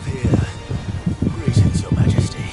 have here? Greetings, Your Majesty.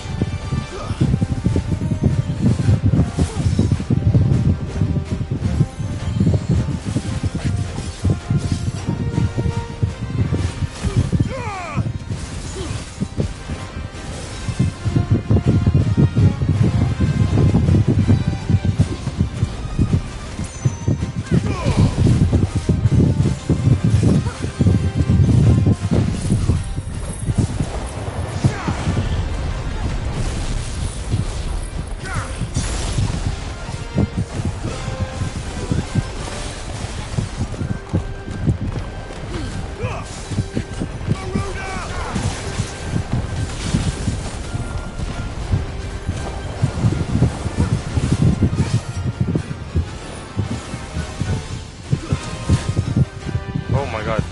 Oh my god,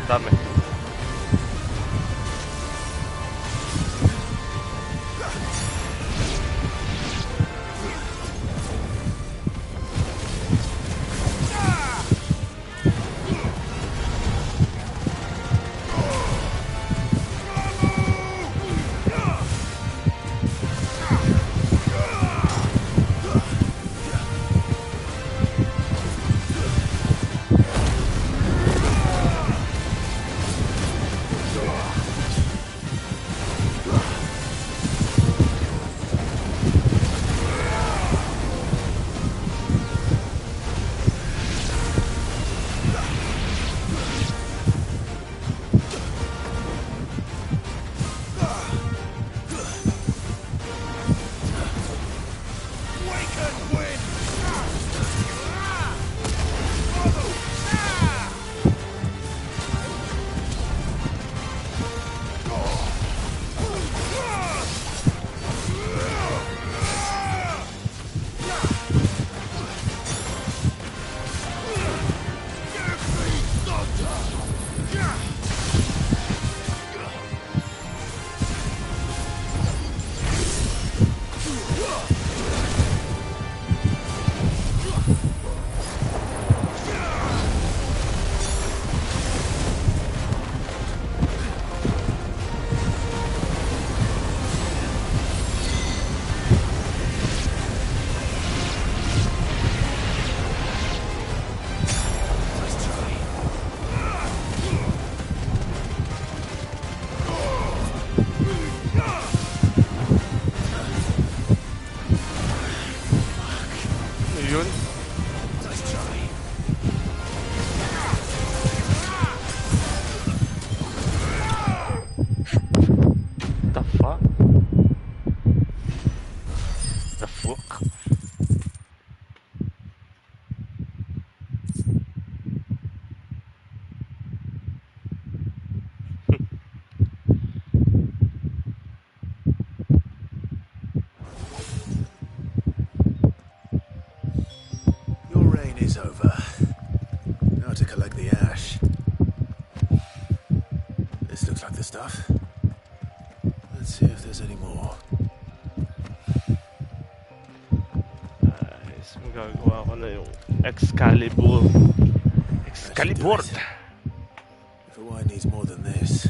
dami. Yun. The fuck? The fuck? Your reign is over. Now to collect the ash. This looks like the stuff. Let's see if there's any more. Guys, magagawa ko na yung Excalibur. Excalibur! If a wine needs more than this,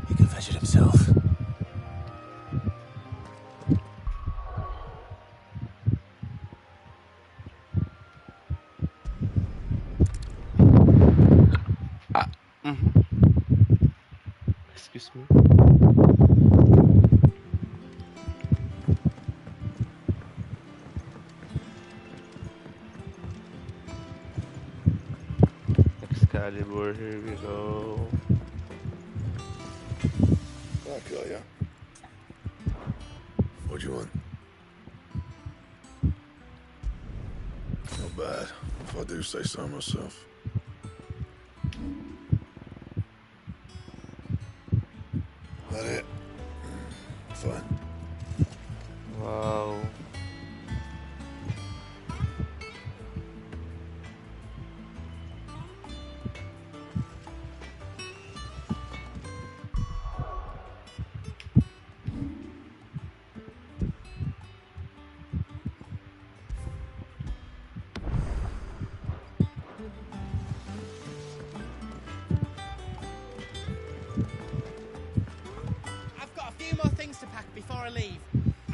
he can fetch it himself. Excuse me. Excalibur, here we go. I'll kill ya. What'd you want? Not bad, if I do say so myself. That it? Fine. Wow. before I leave.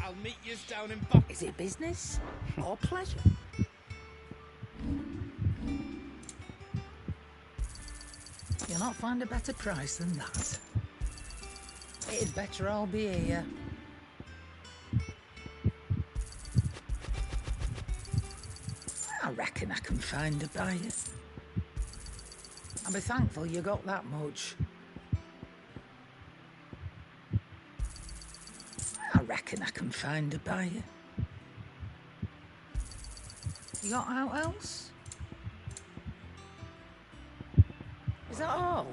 I'll meet yous down in Buck. Is it business or pleasure? You'll not find a better price than that. It'd better all be here. I reckon I can find a buyer. I'll be thankful you got that much. I reckon I can find a buyer. You got out else? Is that all?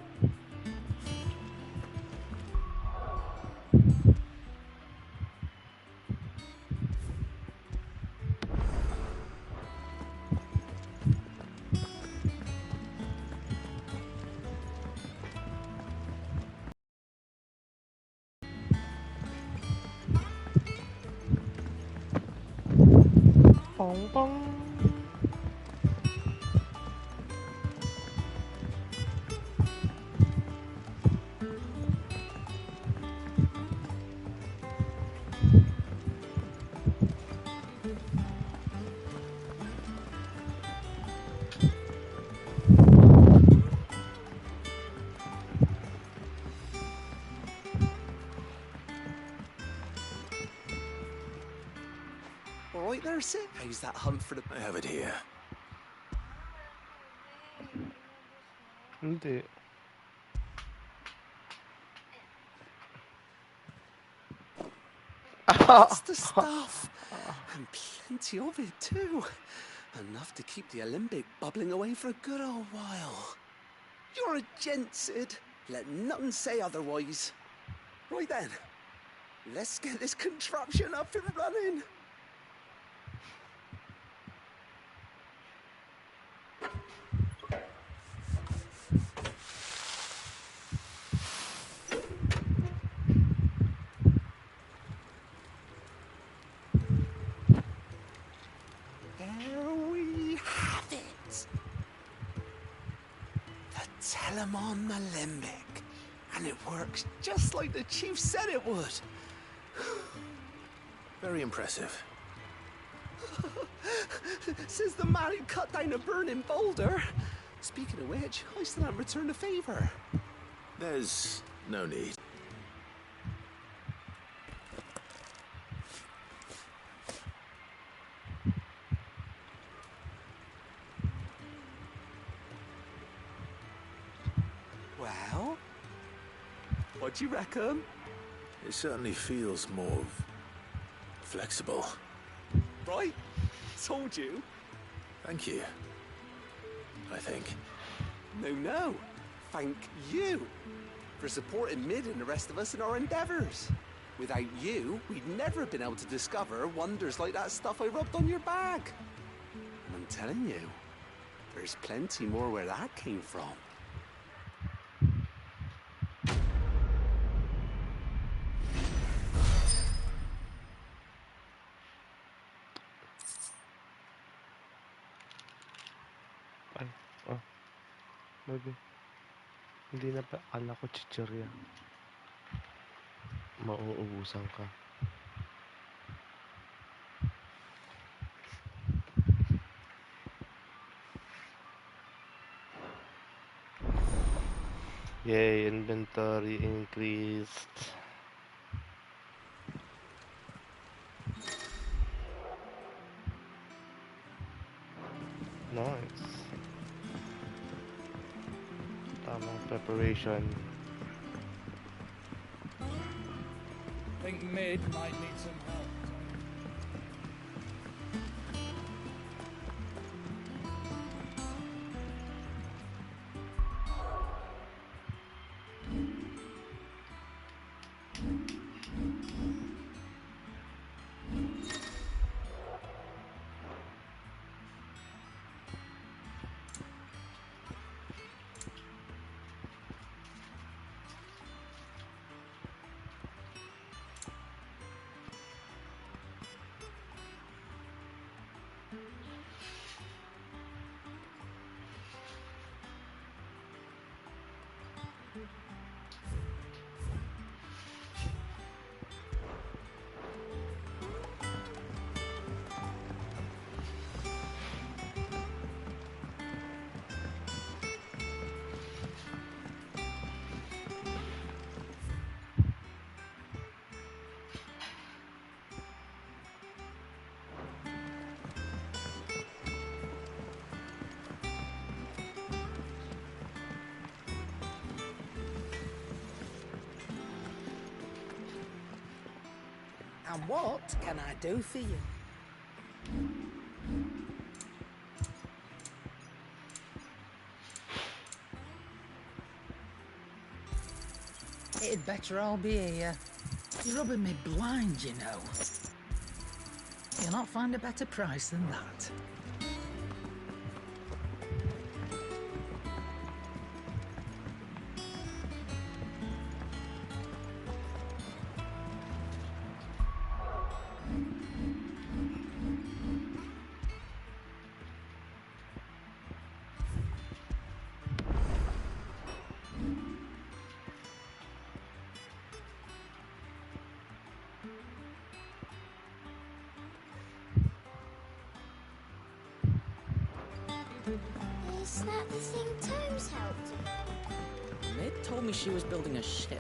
Bong bong. All right there, Sid. How's that hunt for the... I have it here. Hindi. That's the stuff. And plenty of it, too. Enough to keep the Olympic bubbling away for a good old while. You're a gent, Sid. Let nothing say otherwise. Right then. Let's get this contraption up and running. There we have it. The Telemon Alembic. And it works just like the chief said it would. Very impressive. Says the man who cut down a burning boulder. Speaking of which, I still haven't returned the favour. There's no need. Well, what do you reckon? It certainly feels more flexible. Right? Told you. Thank you. I think. No. Thank you for supporting Mid and the rest of us in our endeavours. Without you, we'd never have been able to discover wonders like that stuff I rubbed on your bag. And I'm telling you, there's plenty more where that came from. Ay, oh. Maybe. Hindi na pa. Akala ko chichirya. Mauubusan ka. Yay, inventory increased. Nice. Tamang preparation. Think Mid might need some help. And what can I do for you? It'd better all be here. You're rubbing me blind, you know. You'll not find a better price than that. Is that the thing Tomes helped? Mid told me she was building a ship.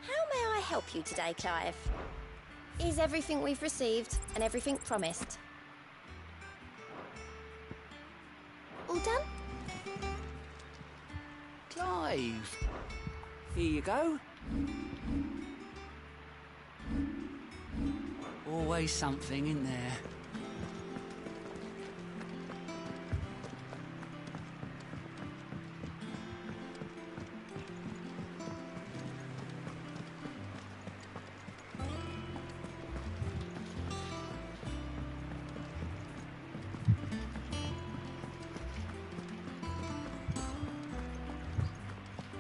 How may I help you today, Clive? Is everything we've received and everything promised? All done? Clive. Here you go. Always something in there.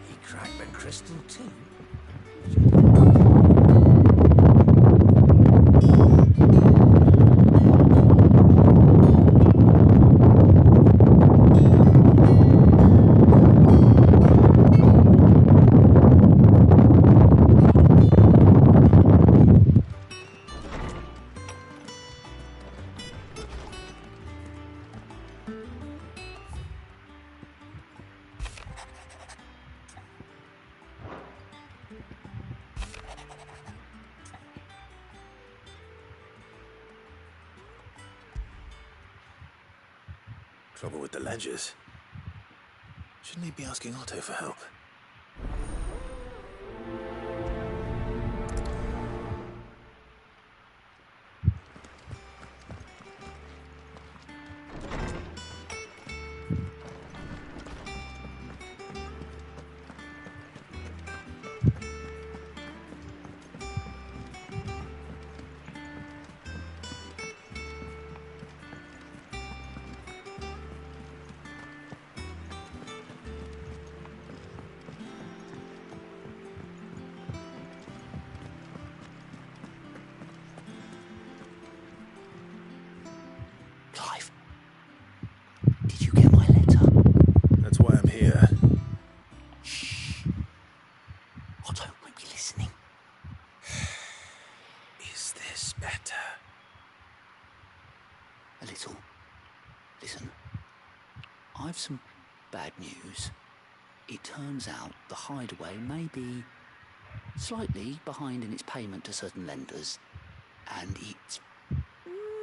He cracked the crystal too. Trouble with the ledgers. Shouldn't he be asking Otto for help? Clive. Did you get my letter? That's why I'm here. Shh. Otto won't be listening. Is this better? A little. Listen. I've some bad news. It turns out the hideaway may be slightly behind in its payment to certain lenders, and it's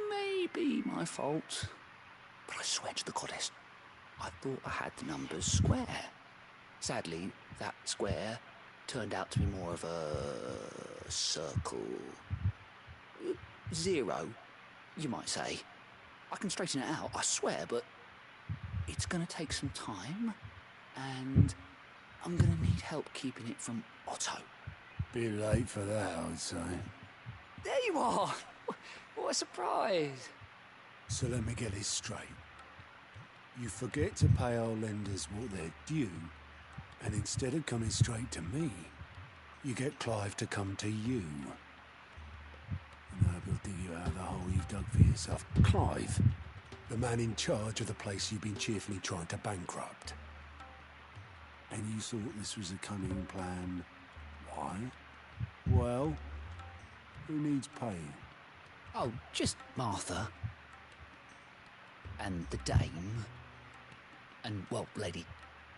maybe my fault. But I swear to the goddess, I thought I had the numbers square. Sadly, that square turned out to be more of a circle. 0, you might say. I can straighten it out, I swear, but it's going to take some time, and I'm going to need help keeping it from Otto. Bit late for that, I'd say. There you are! What a surprise! So let me get this straight. You forget to pay our lenders what they're due, and instead of coming straight to me, you get Clive to come to you. And I hope he'll dig you out of the hole you've dug for yourself. Clive, the man in charge of the place you've been cheerfully trying to bankrupt. And you thought this was a cunning plan. Why? Well, who needs paying? Oh, just Martha. And the dame. And, well, Lady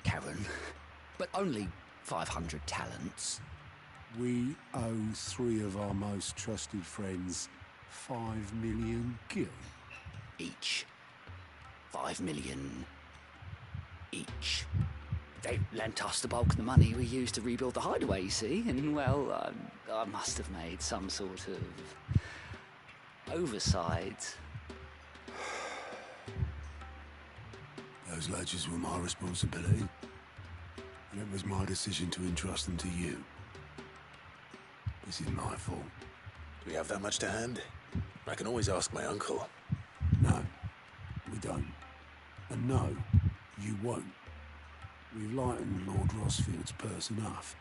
Karen. But only 500 talents. We owe 3 of our most trusted friends 5 million gil. Each. 5 million. Each. They lent us the bulk of the money we used to rebuild the hideaway, you see, and, well, I must have made some sort of oversight. Those ledgers were my responsibility, and it was my decision to entrust them to you. This is my fault. Do we have that much to hand? I can always ask my uncle. No, we don't. And no, you won't. We've lightened Lord Rossfield's purse enough.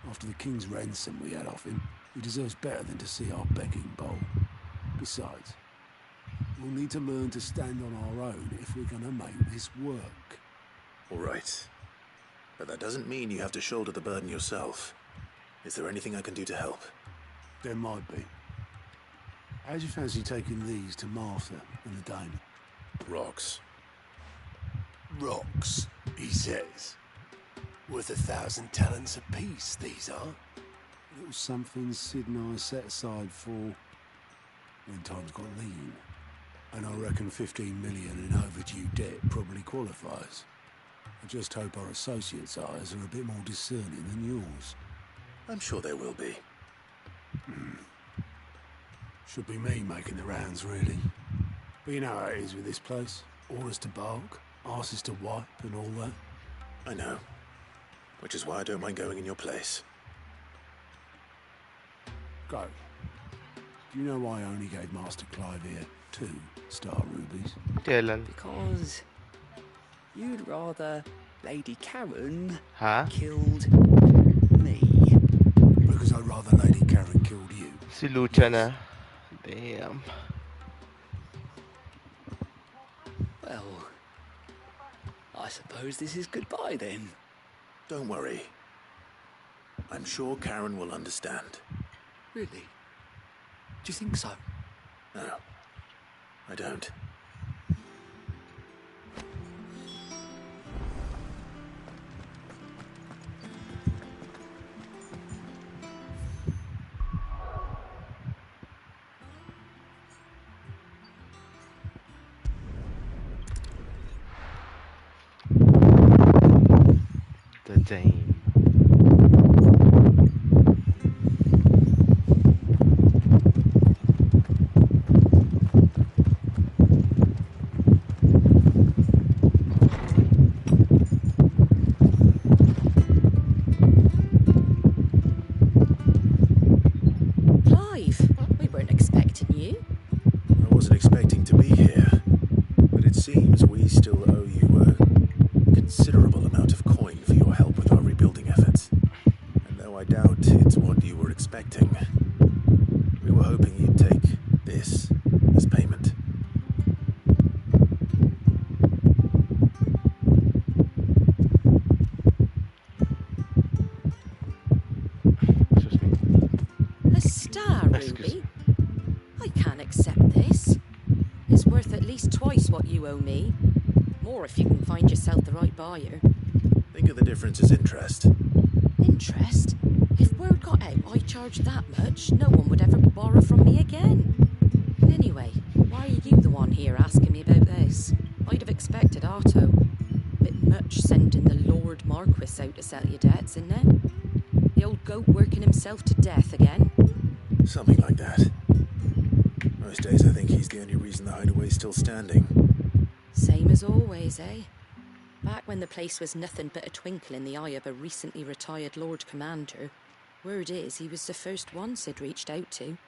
After the king's ransom we had off him, he deserves better than to see our begging bowl. Besides, we'll need to learn to stand on our own if we're gonna make this work. All right. But that doesn't mean you have to shoulder the burden yourself. Is there anything I can do to help? There might be. How'd you fancy taking these to Martha and the Dame? Rocks. Rocks, he says. Worth 1,000 talents apiece, these are. Little something Sid and I set aside for when times got lean. And I reckon 15 million in overdue debt probably qualifies. I just hope our associates' eyes are a bit more discerning than yours. I'm sure there will be. Should be me making the rounds, really. But you know how it is with this place. Orders to bark, arses to wipe and all that. I know. Which is why I don't mind going in your place. Go. Do you know why I only gave Master Clive here 2 star rubies? Kailan? Because you'd rather Lady Karen Ha? killed me. Because I'd rather Lady Karen killed you. Si Lucha na. Damn. Well, I suppose this is goodbye then. Don't worry. I'm sure Karen will understand. Really? Do you think so? No, I don't. The Dame. Clive, we weren't expecting you. I wasn't expecting to be here, but it seems we still owe you a considerable amount of coin for your help with our rebuilding efforts. And though I doubt it's what you were expecting, we were hoping you'd take this as payment. Excuse me. A star, Excuse Ruby? I can't accept this. It's worth at least twice what you owe me. More if you can find yourself the right buyer. Think of the difference as interest. Interest? If word got out I charged that much, no one would ever borrow from me again. Anyway, why are you the one here asking me about this? I'd have expected Otto. Bit much sending the Lord Marquis out to settle your debts, isn't it? The old goat working himself to death again. Something like that. Most days I think he's the only reason the hideaway's still standing. Same as always, eh? Back when the place was nothing but a twinkle in the eye of a recently retired Lord Commander, word is he was the first one Sid reached out to.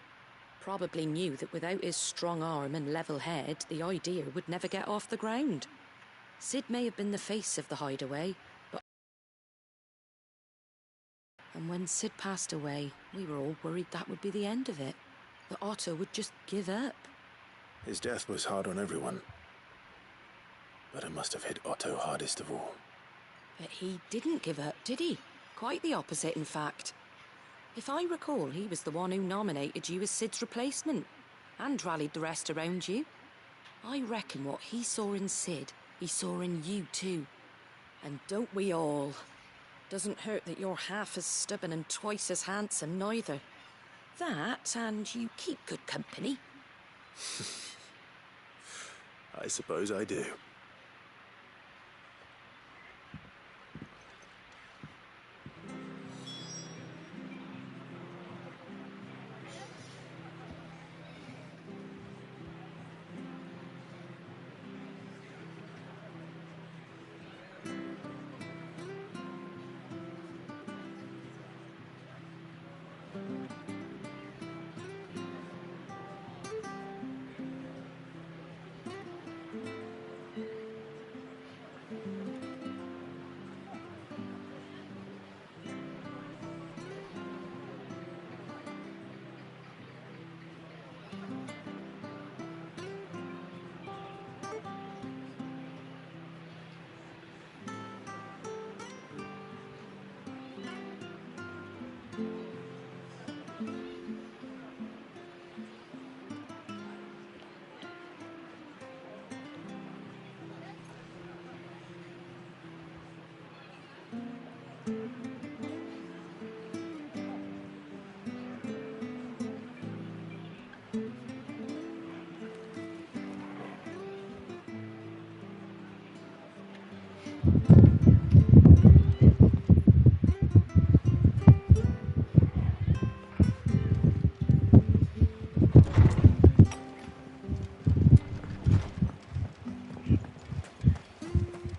Probably knew that without his strong arm and level head, the idea would never get off the ground. Sid may have been the face of the hideaway, but... And when Sid passed away, we were all worried that would be the end of it. That Otto would just give up. His death was hard on everyone. But it must have hit Otto hardest of all. But he didn't give up, did he? Quite the opposite, in fact. If I recall, he was the one who nominated you as Sid's replacement, and rallied the rest around you. I reckon what he saw in Sid, he saw in you too. And don't we all? Doesn't hurt that you're half as stubborn and twice as handsome, neither. That, and you keep good company. I suppose I do.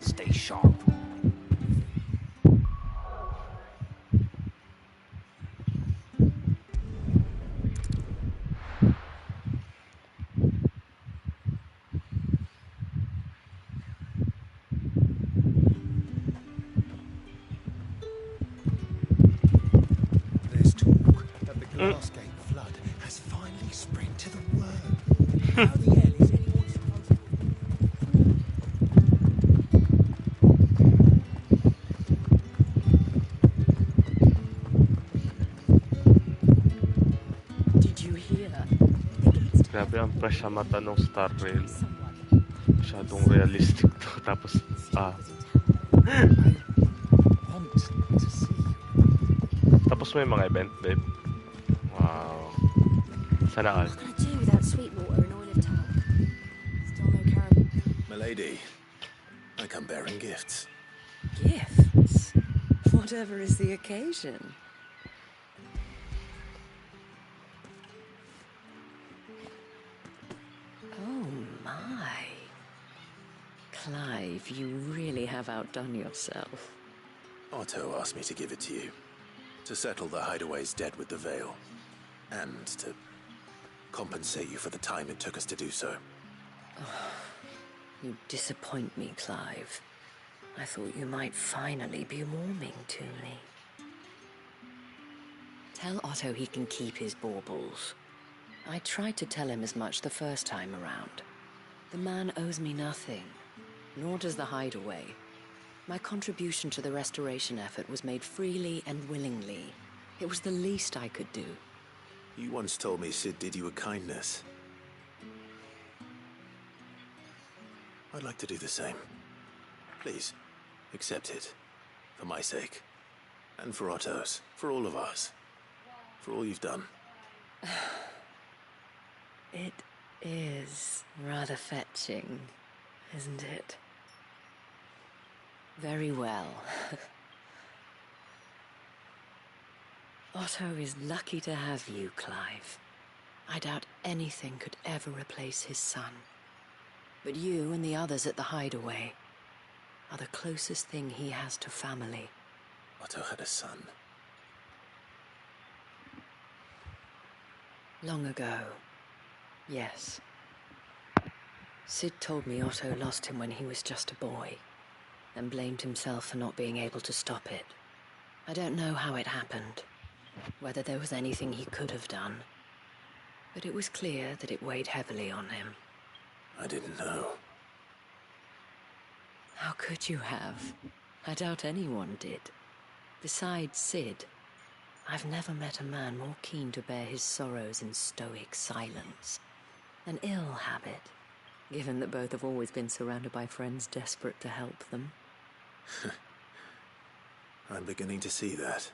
Stay sharp. There's talk that the Glassgate flood has finally spread to the world. How the hell is anyone supposed to... Did you hear? Grabe ang fresh sa mata ng Star Rail. Masyadong realistic to. Tapos, want to see you. tapos may mga event, babe. Wow. Sana all. What can I do without Sweetwater and Oil of Talc? Still no caribou. Milady, I come bearing gifts. Gifts? Whatever is the occasion. Oh my. Clive, you really have outdone yourself. Otto asked me to give it to you. To settle the Hideaway's debt with the Veil. And to compensate you for the time it took us to do so. You disappoint me, Clive. I thought you might finally be warming to me. Tell Otto he can keep his baubles. I tried to tell him as much the first time around. The man owes me nothing, nor does the Hideaway. My contribution to the restoration effort was made freely and willingly. It was the least I could do. You once told me Sid did you a kindness. I'd like to do the same. Please, accept it. For my sake. And for Otto's. For all of us. For all you've done. It is rather fetching, isn't it? Very well. Otto is lucky to have you, Clive. I doubt anything could ever replace his son. But you and the others at the Hideaway are the closest thing he has to family. Otto had a son. Long ago, yes. Sid told me Otto lost him when he was just a boy, and blamed himself for not being able to stop it. I don't know how it happened, whether there was anything he could have done, but it was clear that it weighed heavily on him. I didn't know. How could you have? I doubt anyone did. Besides Sid, I've never met a man more keen to bear his sorrows in stoic silence. An ill habit, given that both have always been surrounded by friends desperate to help them. I'm beginning to see that.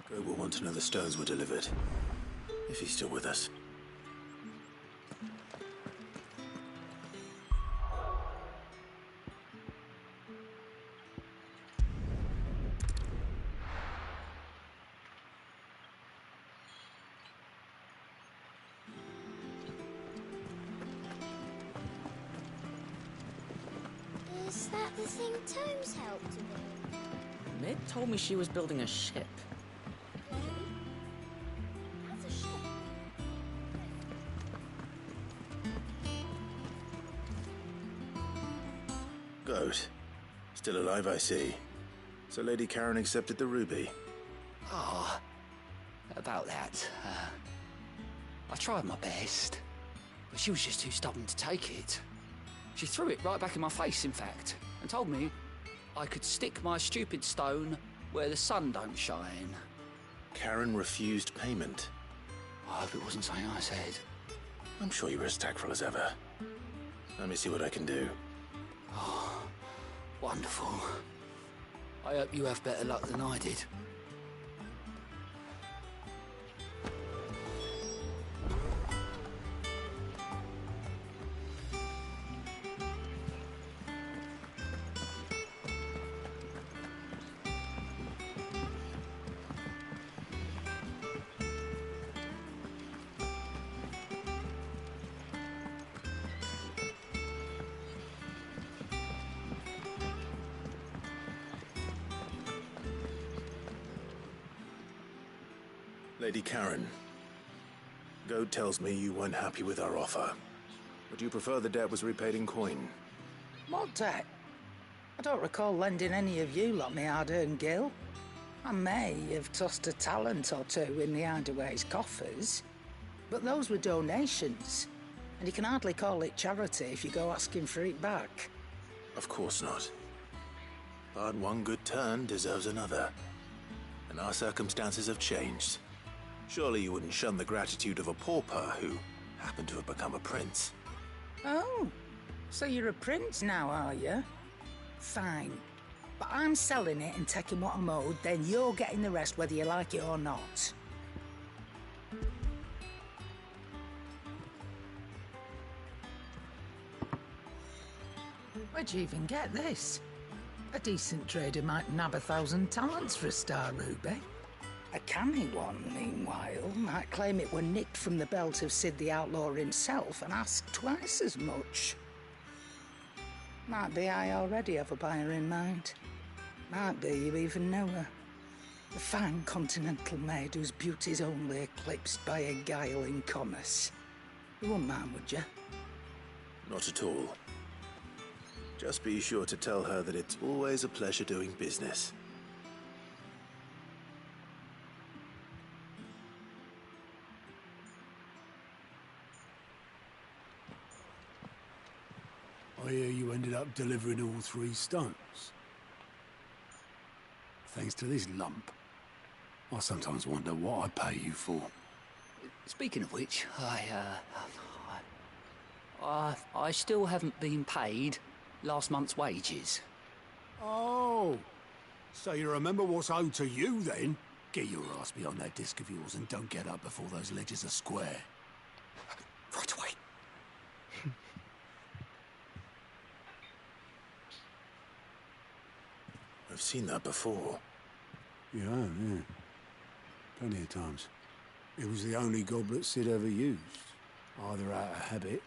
Greg will want to know the stones were delivered. If he's still with us. Is that the thing Tomes helped with? Mid told me she was building a ship. How's a ship? Goat. Still alive, I see. So Lady Karen accepted the ruby. Ah, about that. I tried my best, but she was just too stubborn to take it. She threw it right back in my face, in fact, and told me I could stick my stupid stone where the sun don't shine. Karen refused payment. I hope it wasn't something I said. I'm sure you were as tactful as ever. Let me see what I can do. Oh, wonderful. I hope you have better luck than I did. Lady Karen, Goat tells me you weren't happy with our offer. Would you prefer the debt was repaid in coin? What debt? I don't recall lending any of you lot me hard-earned gil. I may have tossed a talent or two in the Hideaway's coffers, but those were donations, and you can hardly call it charity if you go asking for it back. Of course not. But one good turn deserves another. And our circumstances have changed. Surely you wouldn't shun the gratitude of a pauper who happened to have become a prince. Oh, so you're a prince now, are you? Fine. But I'm selling it and taking what I'm owed, then you're getting the rest whether you like it or not. Where'd you even get this? A decent trader might nab 1,000 talents for a star ruby. A canny one, meanwhile, might claim it were nicked from the belt of Sid the Outlaw himself and ask twice as much. Might be I already have a buyer in mind. Might be you even know her. A fine continental maid whose beauty's only eclipsed by a guile in commerce. You wouldn't mind, would you? Not at all. Just be sure to tell her that it's always a pleasure doing business. I hear you ended up delivering all 3 stones. Thanks to this lump. I sometimes wonder what I pay you for. Speaking of which, I still haven't been paid last month's wages. Oh, so you remember what's owed to you then? Get your ass behind that disc of yours and don't get up before those ledgers are square. Right away. I've seen that before. Yeah, yeah. Plenty of times. It was the only goblet Sid ever used. Either out of habit,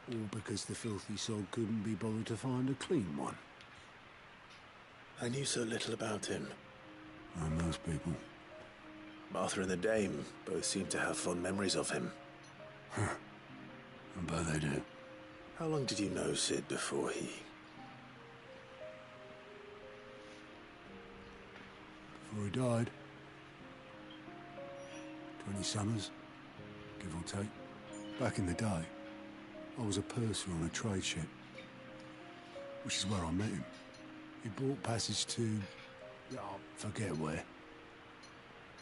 or because the filthy sod couldn't be bothered to find a clean one. I knew so little about him. And most people. Martha and the Dame both seem to have fond memories of him. I bet they do. How long did you know Sid before he... Before he died. 20 summers, give or take. Back in the day, I was a purser on a trade ship. Which is where I met him. He bought passage to... I forget where.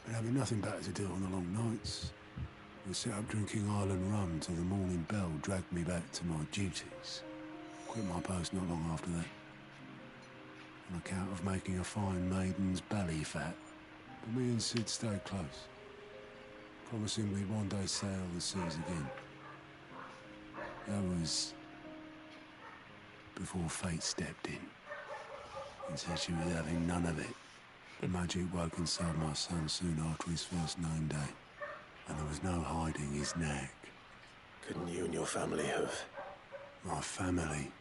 But having nothing better to do on the long nights, we set up drinking island rum till the morning bell dragged me back to my duties. Quit my post not long after that. On account of making a fine maiden's belly fat. But me and Sid stayed close. Promising we'd one day sail the seas again. That was... before fate stepped in. And said she was having none of it. The magic woke inside my son soon after his first name day. And there was no hiding his knack. Couldn't you and your family have... My family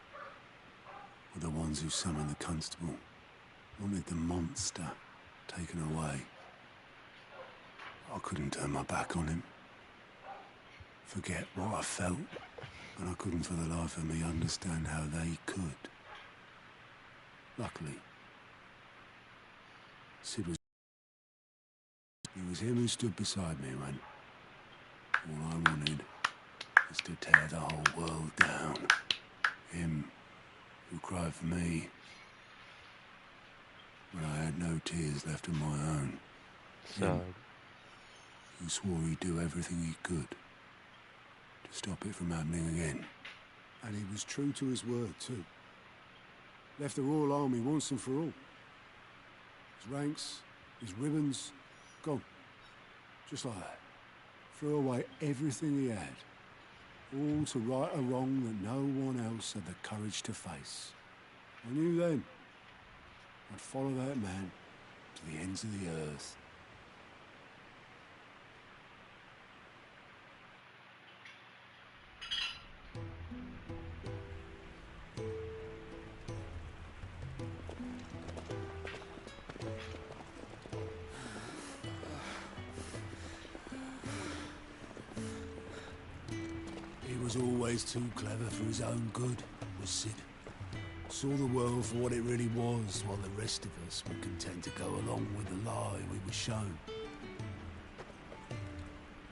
were the ones who summoned the constable. Wanted the monster taken away. I couldn't turn my back on him. Forget what I felt, and I couldn't for the life of me understand how they could. Luckily, Sid was... It was him who stood beside me when all I wanted was to tear the whole world down. Him who cried for me when I had no tears left of my own. So, Who swore he'd do everything he could to stop it from happening again. And he was true to his word, too. Left the Royal Army once and for all. His ranks, his ribbons, gone. Just like that. Threw away everything he had. All to right a wrong that no one else had the courage to face. I knew then I'd follow that man to the ends of the earth. He was always too clever for his own good, was Sid. Saw the world for what it really was, while the rest of us were content to go along with the lie we were shown.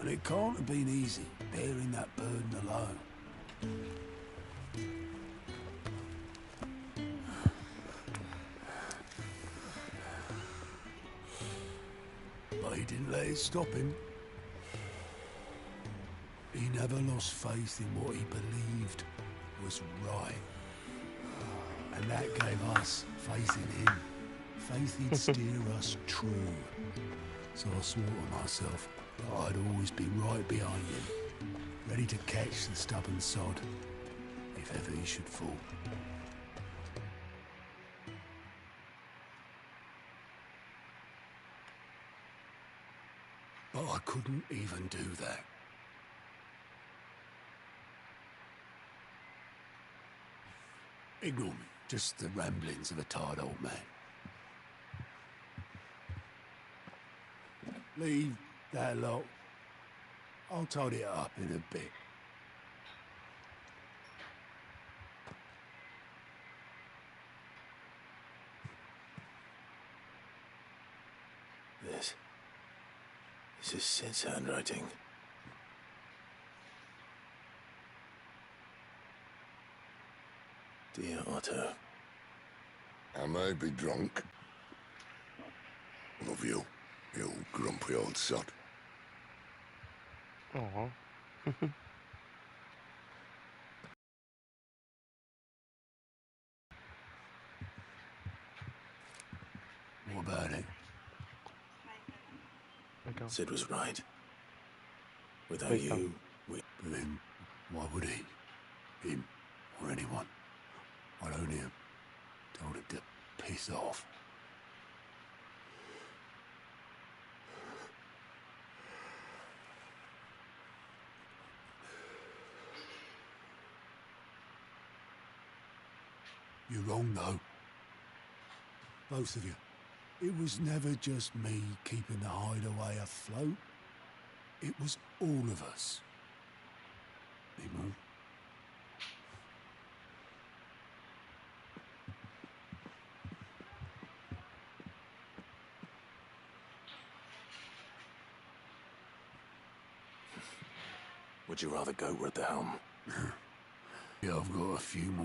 And it can't have been easy, bearing that burden alone. But he didn't let it stop him. He never lost faith in what he believed was right. And that gave us faith in him. Faith he'd steer us true. So I swore to myself that I'd always be right behind him, ready to catch the stubborn sod, if ever he should fall. But I couldn't even do that. Ignore me. Just the ramblings of a tired old man. Leave that lot. I'll tidy it up in a bit. This is Sid's handwriting. Dear Otto. I may be drunk. Love you, you grumpy old sod. Aw. What about it? Sid was right. Without Wait, you, But then, why would he? Him, or anyone? I'd only have told him to piss off. You're wrong, though. Both of you. It was never just me keeping the hideaway afloat. It was all of us. People. would you rather go at the helm? Yeah, I've got a few more